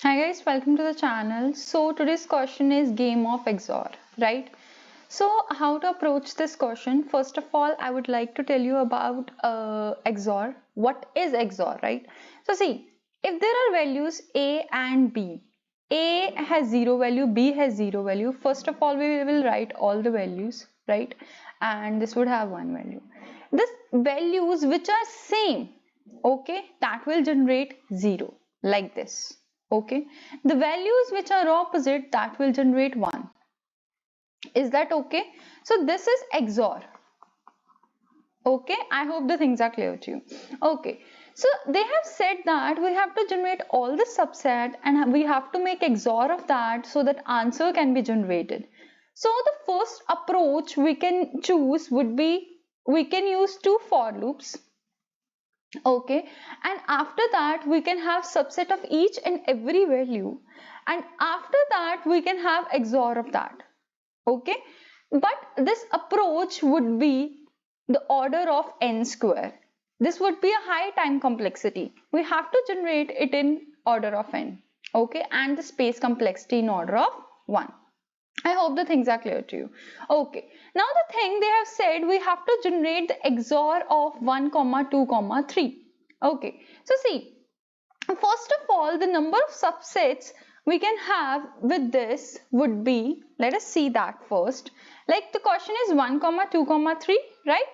Hi guys, welcome to the channel. So today's question is game of XOR, right? So how to approach this question? First of all, I would like to tell you about XOR. What is XOR, right? So see, if there are values A and B, A has 0 value, B has 0 value. First of all, we will write all the values, right? And this would have one value. This values which are same, okay, that will generate 0 like this. Okay, the values which are opposite that will generate 1. Is that okay? So this is XOR. Okay, I hope the things are clear to you. Okay, so they have said that we have to generate all the subset and we have to make XOR of that so that answer can be generated. So the first approach we can choose would be we can use two for loops. Okay, and after that we can have subset of each and every value, and after that we can have XOR of that. Okay, but this approach would be the order of n square. This would be a high time complexity. We have to generate it in order of n. Okay, and the space complexity in order of 1. I hope the things are clear to you. Okay, now the thing they have said, we have to generate the XOR of 1 comma 2 comma 3. Okay, so see, first of all, the number of subsets we can have with this would be, let us see that first. Like the question is 1 comma 2 comma 3, right?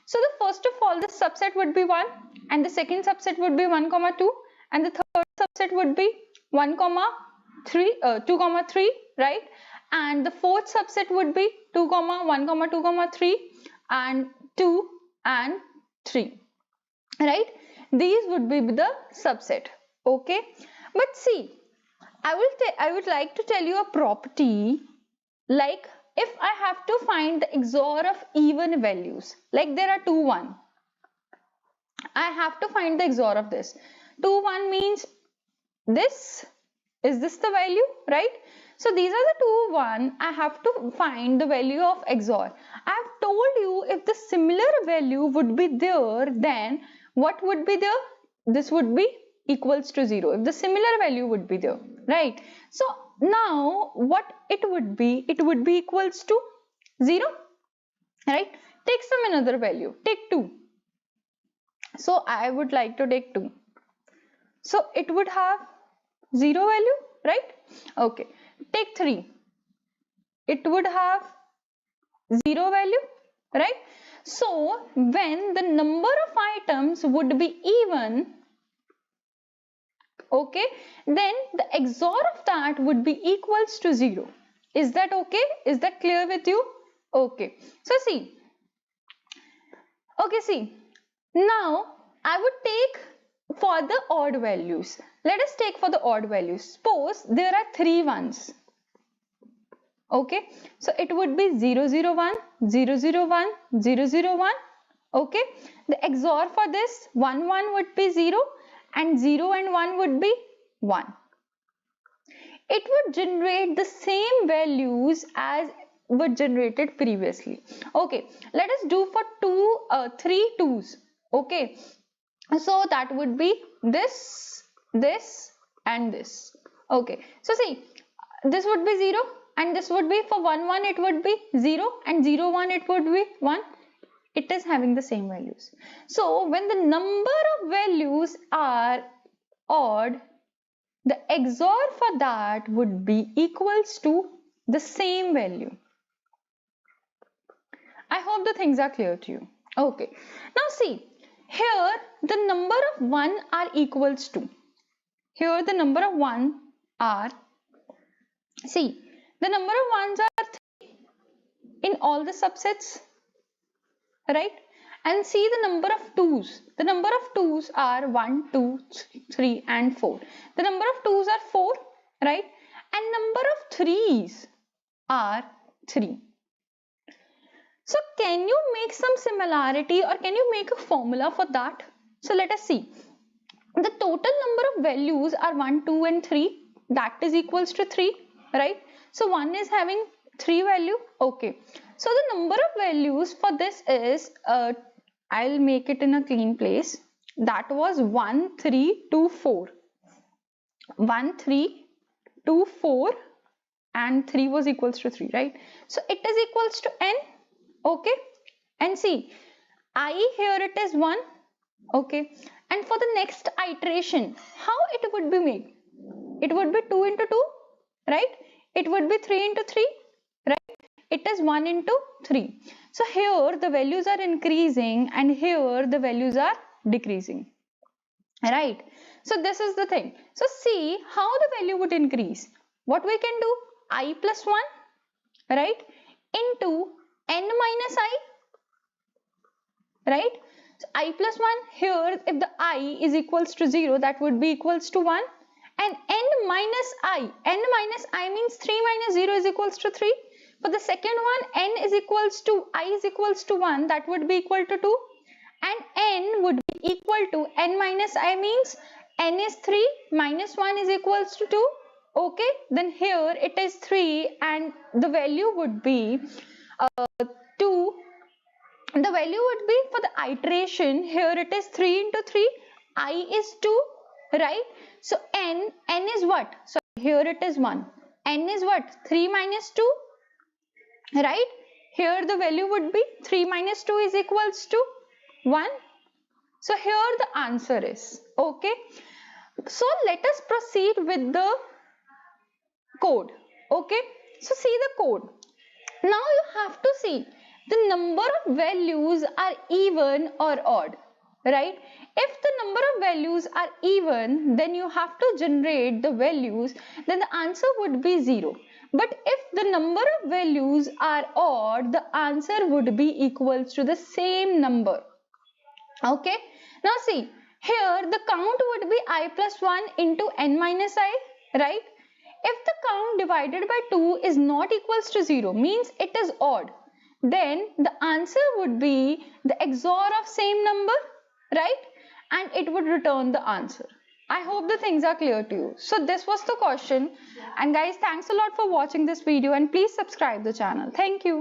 So the first of all, the subset would be 1, and the second subset would be 1 comma 2, and the third subset would be 1 comma 3 2 comma 3, right? And the fourth subset would be 2 comma 1 comma 2 comma 3 and 2 and 3, right? These would be the subset. Okay, but see, I would like to tell you a property, like if I have to find the XOR of even values, like there are 2 1, I have to find the XOR of this. 2 1 means this, is this the value, right? So these are the 2 1, I have to find the value of XOR. I have told you if the similar value would be there, then what would be there? This would be equals to 0 if the similar value would be there, right? So now what it would be equals to 0, right? Take some another value, take 2. So I would like to take 2, so it would have 0 value, right? Okay, take 3, it would have 0 value, right? So when the number of items would be even, okay, then the XOR of that would be equals to 0. Is that okay? Is that clear with you? Okay, so see, okay, see, now I would take for the odd values. Let us take for the odd values. Suppose there are 3 ones. Okay, so it would be 0 0 1 0 0 1 0 0 1. Okay, the XOR for this 1 1 would be 0 and 0 and 1 would be 1. It would generate the same values as were generated previously. Okay, let us do for 3 2s. Okay, so that would be this, this and this. Okay, so see, this would be 0 and this would be for 1 1 it would be 0 and 0 1 it would be 1. It is having the same values. So when the number of values are odd, the XOR for that would be equals to the same value. I hope the things are clear to you. Okay, now see, here the number of 1 are equals to, here the number of 1 are, see, the number of ones are 3 in all the subsets, right? And see the number of 2's. The number of 2's are 1, 2, 3 and 4. The number of 2's are 4, right? And number of 3's are 3. So can you make some similarity or can you make a formula for that? So let us see. The total number of values are 1, 2 and 3. That is equals to 3, right? So 1 is having 3 value. Okay. So the number of values for this is, I'll make it in a clean place. That was 1, 3, 2, 4. 1, 3, 2, 4 and 3 was equals to 3, right? So it is equals to n, okay? And see, I here it is 1, okay? And for the next iteration, how it would be made? It would be 2 into 2, right? It would be 3 into 3, right? It is 1 into 3. So here the values are increasing and here the values are decreasing, right? So this is the thing. So see how the value would increase. What we can do? I plus 1, right, into n minus I, right? So I plus 1 here, if the I is equals to 0, that would be equals to 1, and n minus I means 3 minus 0 is equals to 3. For the second one, n is equals to I is equals to 1, that would be equal to 2, and n would be equal to n minus I means n is 3 minus 1 is equals to 2, okay? Then here it is 3 and the value would be 2. The value would be for the iteration, here it is 3 into 3, I is 2, right? So n is what? So here it is 1. N is what? 3 minus 2, right? Here the value would be 3 minus 2 is equals to 1. So here the answer is, okay? So let us proceed with the code, okay? So see the code. Now you have to see the number of values are even or odd, right? If the number of values are even, then you have to generate the values, then the answer would be 0. But if the number of values are odd, the answer would be equals to the same number, okay? Now see, here the count would be I plus 1 into n minus I, right? If the count divided by 2 is not equals to 0, means it is odd, then the answer would be the XOR of same number, right? And it would return the answer. I hope the things are clear to you. So this was the question. And guys, thanks a lot for watching this video and please subscribe the channel. Thank you.